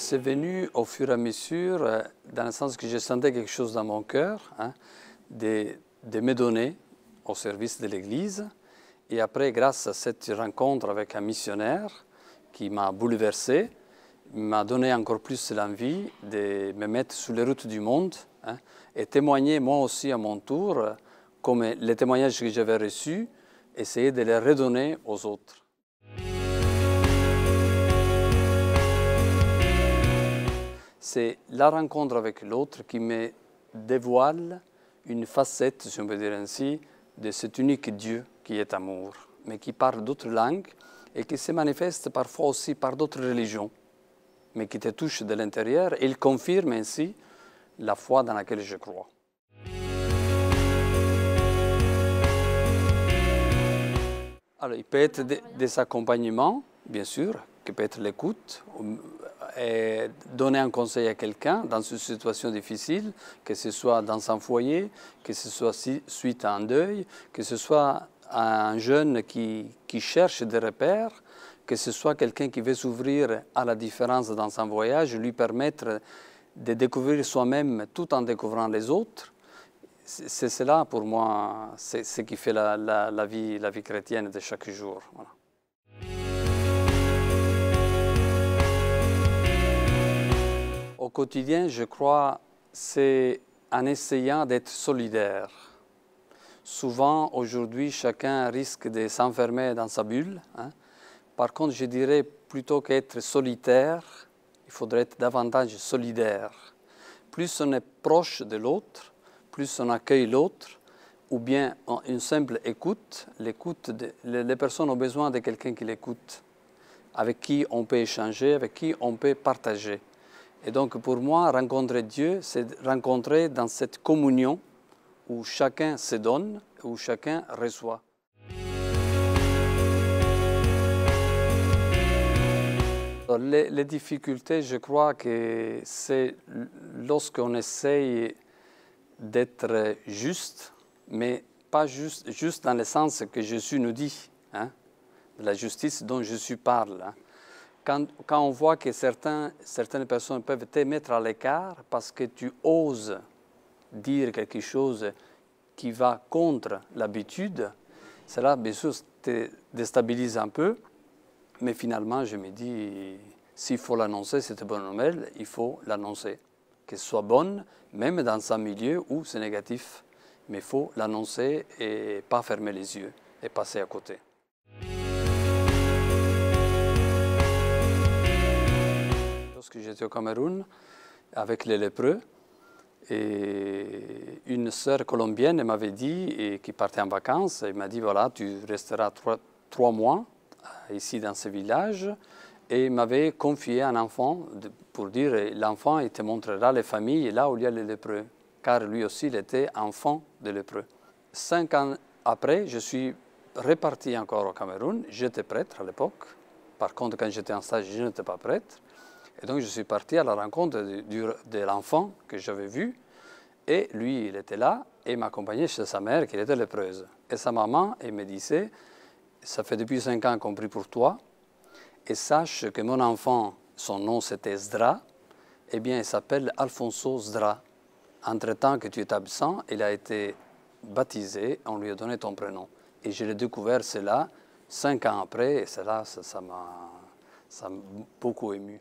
C'est venu au fur et à mesure, dans le sens que je sentais quelque chose dans mon cœur, hein, de me donner au service de l'Église. Et après, grâce à cette rencontre avec un missionnaire qui m'a bouleversé, m'a donné encore plus l'envie de me mettre sur les routes du monde, hein, et témoigner moi aussi à mon tour, comme les témoignages que j'avais reçus, essayer de les redonner aux autres. C'est la rencontre avec l'autre qui me dévoile une facette, si on peut dire ainsi, de cet unique Dieu qui est amour, mais qui parle d'autres langues et qui se manifeste parfois aussi par d'autres religions, mais qui te touche de l'intérieur et il confirme ainsi la foi dans laquelle je crois. Alors, il peut être des accompagnements, bien sûr, qui peut être l'écoute, et donner un conseil à quelqu'un dans une situation difficile, que ce soit dans un foyer, que ce soit suite à un deuil, que ce soit un jeune qui cherche des repères, que ce soit quelqu'un qui veut s'ouvrir à la différence dans un voyage, lui permettre de découvrir soi-même tout en découvrant les autres. C'est cela pour moi, c'est ce qui fait la vie chrétienne de chaque jour. Voilà. Au quotidien, je crois, c'est en essayant d'être solidaire. Souvent, aujourd'hui, chacun risque de s'enfermer dans sa bulle, hein. Par contre, je dirais, plutôt qu'être solitaire, il faudrait être davantage solidaire. Plus on est proche de l'autre, plus on accueille l'autre, ou bien une simple écoute. Les personnes ont besoin de quelqu'un qui l'écoute, avec qui on peut échanger, avec qui on peut partager. Et donc pour moi, rencontrer Dieu, c'est rencontrer dans cette communion où chacun se donne, où chacun reçoit. Les difficultés, je crois que c'est lorsqu'on essaye d'être juste, mais pas juste dans le sens que Jésus nous dit, hein, de la justice dont Jésus parle. Hein. Quand on voit que certaines personnes peuvent te mettre à l'écart parce que tu oses dire quelque chose qui va contre l'habitude, cela, bien sûr, te déstabilise un peu. Mais finalement, je me dis, s'il faut l'annoncer, cette bonne nouvelle, il faut l'annoncer. Qu'elle soit bonne, même dans un milieu où c'est négatif. Mais il faut l'annoncer et pas fermer les yeux et passer à côté. Lorsque j'étais au Cameroun avec les lépreux, et une sœur colombienne m'avait dit, et qui partait en vacances, elle m'a dit, voilà, tu resteras 3 mois ici dans ce village, et m'avait confié un enfant pour dire, l'enfant, il te montrera les familles là où il y a les lépreux, car lui aussi, il était enfant de lépreux. 5 ans après, je suis reparti encore au Cameroun, j'étais prêtre à l'époque, par contre, quand j'étais en stage, je n'étais pas prêtre, et donc je suis parti à la rencontre de l'enfant que j'avais vu, et lui, il était là, et m'accompagnait chez sa mère, qui était lépreuse. Et sa maman, elle me disait, ça fait depuis 5 ans qu'on prie pour toi, et sache que mon enfant, son nom c'était Zdra, eh bien il s'appelle Alfonso Zdra. Entre-temps que tu es absent, il a été baptisé, on lui a donné ton prénom. Et je l'ai découvert cela 5 ans après, et cela, ça m'a beaucoup ému.